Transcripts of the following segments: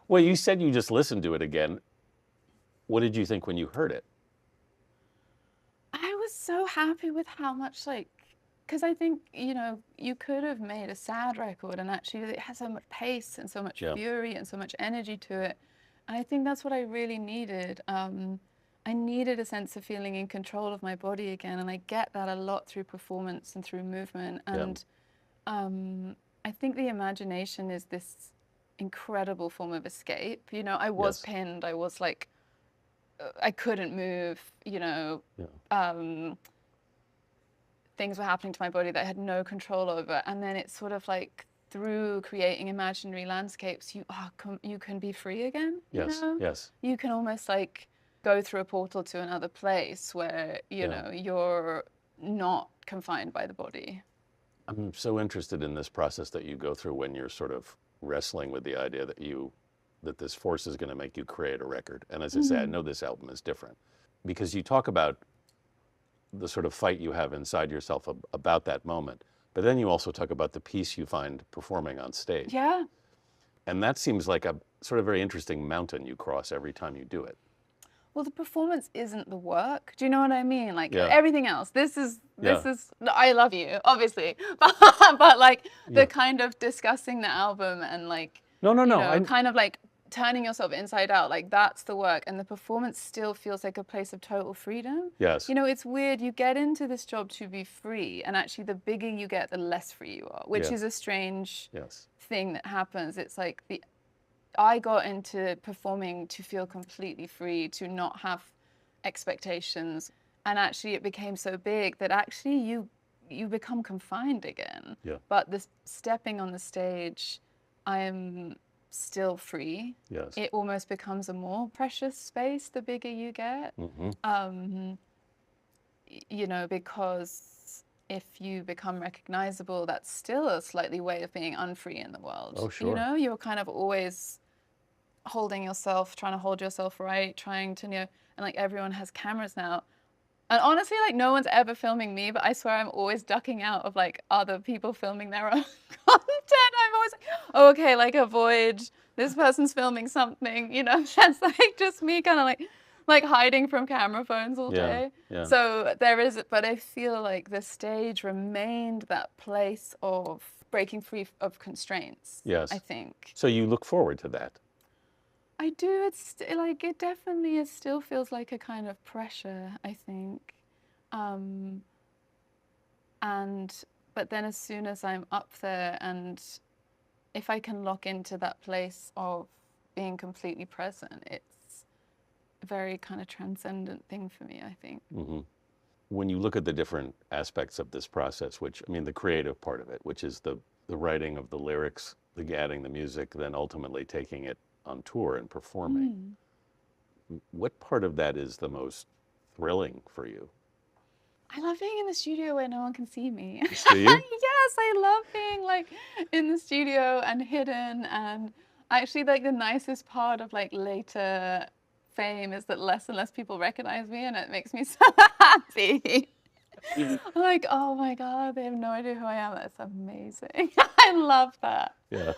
Well, you said you just listened to it again. What did you think when you heard it? I was so happy with how much like, because I think, you know, you could have made a sad record and actually it has so much pace and so much Yeah. fury and so much energy to it. And I think that's what I really needed. I needed a sense of feeling in control of my body again, and I get that a lot through performance and through movement. Yeah. And I think the imagination is this incredible form of escape. You know, I was Yes. pinned. I was like, I couldn't move. You know, Yeah. things were happening to my body that I had no control over. And then it's sort of like through creating imaginary landscapes, you can be free again. You Yes. know, Yes. you can almost like go through a portal to another place where you Yeah. know you're not confined by the body. I'm so interested in this process that you go through when you're sort of wrestling with the idea that this force is going to make you create a record. And as I say, I know this album is different because you talk about the sort of fight you have inside yourself about that moment, but then you also talk about the peace you find performing on stage. Yeah. And that seems like a sort of very interesting mountain you cross every time you do it. Well, the performance isn't the work. Do you know what I mean? Like Yeah. everything else. Yeah. I love you, obviously, but like Yeah. the kind of discussing the album and like, No, no, you no. know, kind of like turning yourself inside out, like that's the work. And the performance still feels like a place of total freedom. Yes. You know, it's weird. You get into this job to be free, and actually, the bigger you get, the less free you are, which Yeah. is a strange Yes. thing that happens. It's like I got into performing to feel completely free, to not have expectations. And actually it became so big that actually you become confined again. Yeah. But this stepping on the stage, I am still free. Yes. It almost becomes a more precious space the bigger you get. You know, because if you become recognizable, that's still a slightly way of being unfree in the world. Oh, sure. You know, you're kind of always holding yourself, trying to hold yourself right, trying to, you know, and like everyone has cameras now. And honestly, like no one's ever filming me, but I swear I'm always ducking out of like other people filming their own content. I'm always like, oh, okay, like avoid this person's filming something, you know, that's like just me kind of like hiding from camera phones all Yeah. day. Yeah. So there is, but I feel like the stage remained that place of breaking free of constraints, Yes. I think. So you look forward to that. I do. It's like it definitely it still feels like a kind of pressure, I think. Um, and but then as soon as I'm up there and if I can lock into that place of being completely present, it's a very kind of transcendent thing for me, I think. When you look at the different aspects of this process, which I mean, the creative part of it, which is the writing of the lyrics, the adding the music, then ultimately taking it on tour and performing, what part of that is the most thrilling for you? I love being in the studio where no one can see me. Do you? Yes, I love being like in the studio and hidden. And actually, like the nicest part of like later fame is that less and less people recognize me, and it makes me so happy. I'm like, oh my God, they have no idea who I am. That's amazing. I love that. Yeah.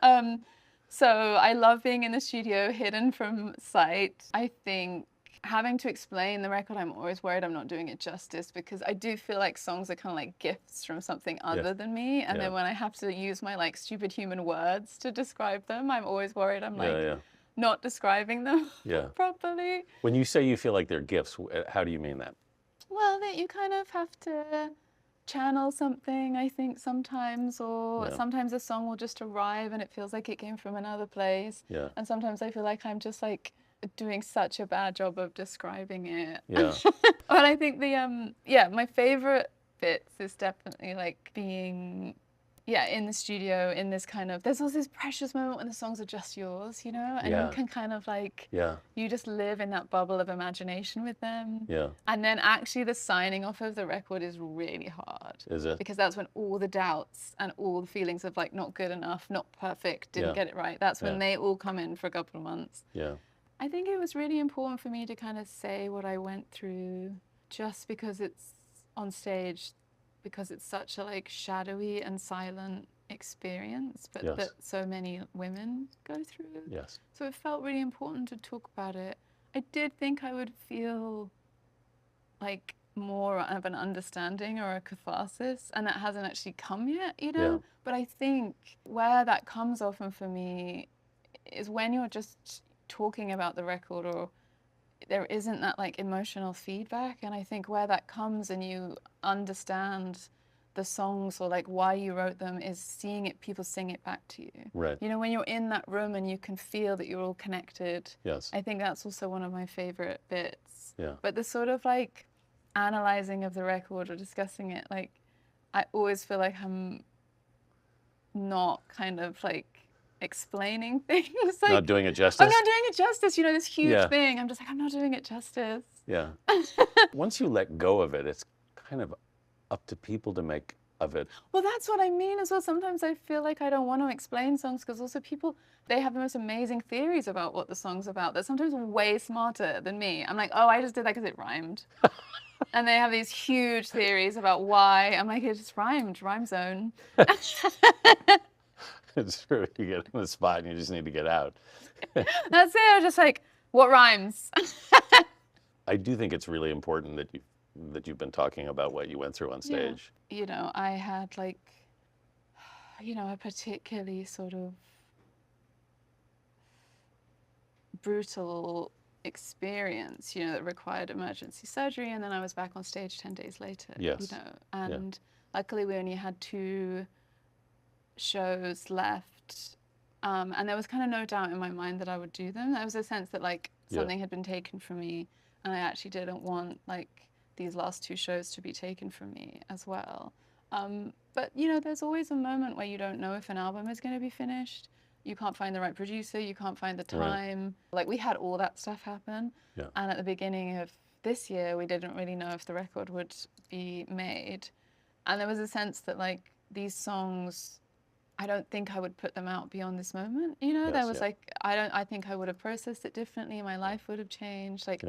um, so I love being in the studio, hidden from sight. I think having to explain the record, I'm always worried I'm not doing it justice because I do feel like songs are kind of like gifts from something other than me. And then when I have to use my like stupid human words to describe them, I'm always worried I'm like Yeah. not describing them Yeah. properly. When you say you feel like they're gifts, how do you mean that? Well, that you kind of have to channel something, I think, sometimes, or Yeah. sometimes a song will just arrive and it feels like it came from another place. Yeah. And sometimes I feel like I'm just like doing such a bad job of describing it. Yeah. But I think my favorite bits is definitely like being in the studio in this kind of there's also this precious moment when the songs are just yours, you know, and you can kind of like Yeah. you just live in that bubble of imagination with them. Yeah. And then actually the signing off of the record is really hard. Is it? Because that's when all the doubts and all the feelings of like not good enough, not perfect, didn't get it right. That's when they all come in for a couple of months. Yeah. I think it was really important for me to kind of say what I went through just because it's on stage, because it's such a like shadowy and silent experience, but Yes. that so many women go through. Yes. So it felt really important to talk about it. I did think I would feel like more of an understanding or a catharsis, and that hasn't actually come yet, you know? Yeah. But I think where that comes often for me is when you're just talking about the record, or there isn't that like emotional feedback. And I think where that comes and you understand the songs or like why you wrote them is seeing it, people sing it back to you. Right. You know, when you're in that room and you can feel that you're all connected. Yes. I think that's also one of my favorite bits. Yeah. But the sort of like analyzing of the record or discussing it, like I always feel like I'm not kind of like explaining things. Like, Not doing it justice. I'm not doing it justice. You know, this huge Yeah. thing. I'm just like, I'm not doing it justice. Yeah. Once you let go of it, it's kind of up to people to make of it. Well, that's what I mean as well. Sometimes I feel like I don't want to explain songs because also people, they have the most amazing theories about what the song's about. They're sometimes way smarter than me. I'm like, oh, I just did that because it rhymed. And they have these huge theories about why. I'm like, it just rhymed, rhyme zone. It's true. You get in the spot and you just need to get out. That's it. I'm just like, what rhymes? I do think it's really important that you've been talking about what you went through on stage. You know, I had like, you know, a particularly sort of brutal experience, you know, that required emergency surgery, and then I was back on stage 10 days later. Yes. You know, and luckily we only had 2 shows left, and there was kind of no doubt in my mind that I would do them. There was a sense that like something had been taken from me, and I actually didn't want like these last 2 shows to be taken from me as well. But you know, there's always a moment where you don't know if an album is going to be finished. You can't find the right producer, you can't find the time. Like we had all that stuff happen. And at the beginning of this year, we didn't really know if the record would be made. And there was a sense that like these songs, I don't think I would put them out beyond this moment. You know, there was like, I think I would have processed it differently. My life would have changed. Like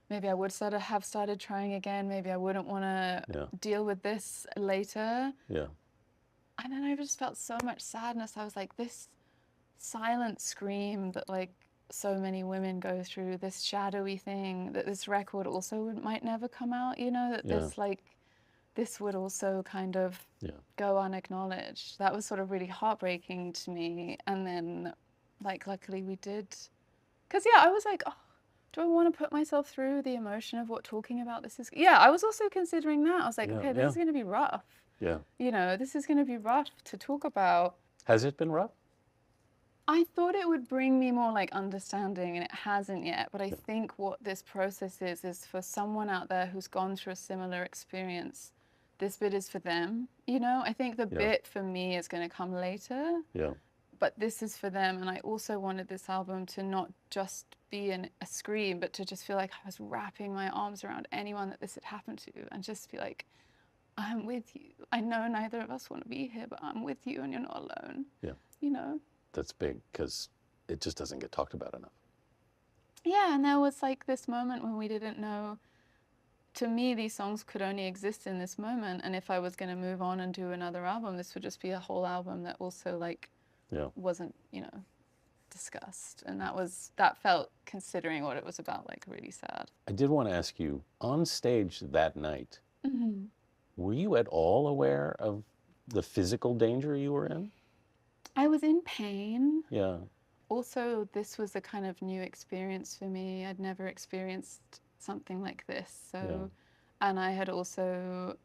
maybe I would have started trying again. Maybe I wouldn't want to deal with this later. And then I just felt so much sadness. I was like, this silent scream that like so many women go through, this shadowy thing, that this record also might never come out, you know, that this like, this would also kind of go unacknowledged. That was sort of really heartbreaking to me. And then like, luckily we did. Because I was like, oh, do I want to put myself through the emotion of what talking about this is? Yeah, I was also considering that. I was like, okay, this is going to be rough. You know, this is going to be rough to talk about. Has it been rough? I thought it would bring me more like understanding, and it hasn't yet. But I think what this process is for someone out there who's gone through a similar experience, this bit is for them. You know, I think the bit for me is going to come later. But this is for them. And I also wanted this album to not just be a scream, but to just feel like I was wrapping my arms around anyone that this had happened to, and just be like, I'm with you. I know neither of us want to be here, but I'm with you and you're not alone. You know? That's big because it just doesn't get talked about enough. Yeah, and there was like this moment when we didn't know, to me, these songs could only exist in this moment. And if I was going to move on and do another album, this would just be a whole album that also like wasn't, you know, discussed. And that felt, considering what it was about, like really sad. I did want to ask you, on stage that night, were you at all aware of the physical danger you were in? I was in pain. Also, this was a kind of new experience for me. I'd never experienced something like this. So, and I had also,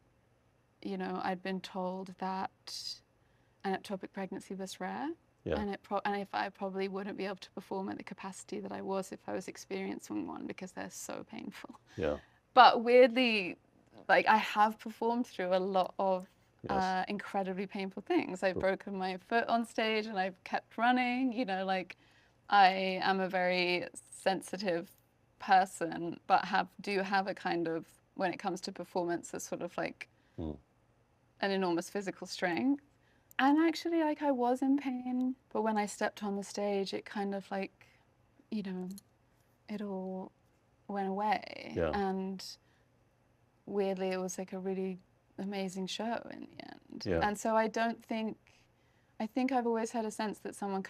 you know, I'd been told that an ectopic pregnancy was rare. And if I probably wouldn't be able to perform at the capacity that I was if I was experiencing one, because they're so painful. But weirdly, like I have performed through a lot of incredibly painful things. I've broken my foot on stage and I've kept running, you know, like I am a very sensitive person, but do have a kind of, when it comes to performance, a sort of like an enormous physical strength. And actually, like I was in pain, but when I stepped on the stage, it kind of like, you know, it all went away. And weirdly, it was like a really amazing show in the end. And so I don't think I think I've always had a sense that someone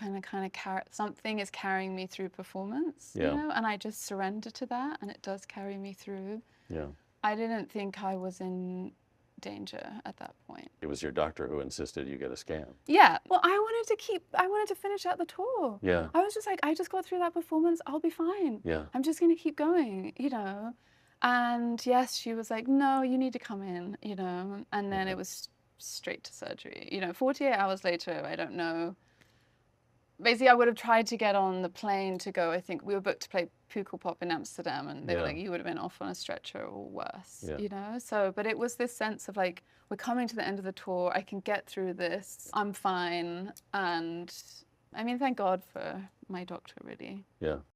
something is carrying me through performance, Yeah. you know, and I just surrender to that, and it does carry me through. Yeah. I didn't think I was in danger at that point. It was your doctor who insisted you get a scan. Yeah. Well, I wanted to finish out the tour. Yeah. I was just like, I just got through that performance. I'll be fine. Yeah. I'm just going to keep going, you know. And yes, she was like, no, you need to come in, you know. And then it was straight to surgery. You know, 48 hours later, I don't know. Basically, I would have tried to get on the plane to go. I think we were booked to play Pukkelpop in Amsterdam, and they were like, you would have been off on a stretcher or worse, you know? So, but it was this sense of like, we're coming to the end of the tour. I can get through this. I'm fine. And I mean, thank God for my doctor, really. Yeah.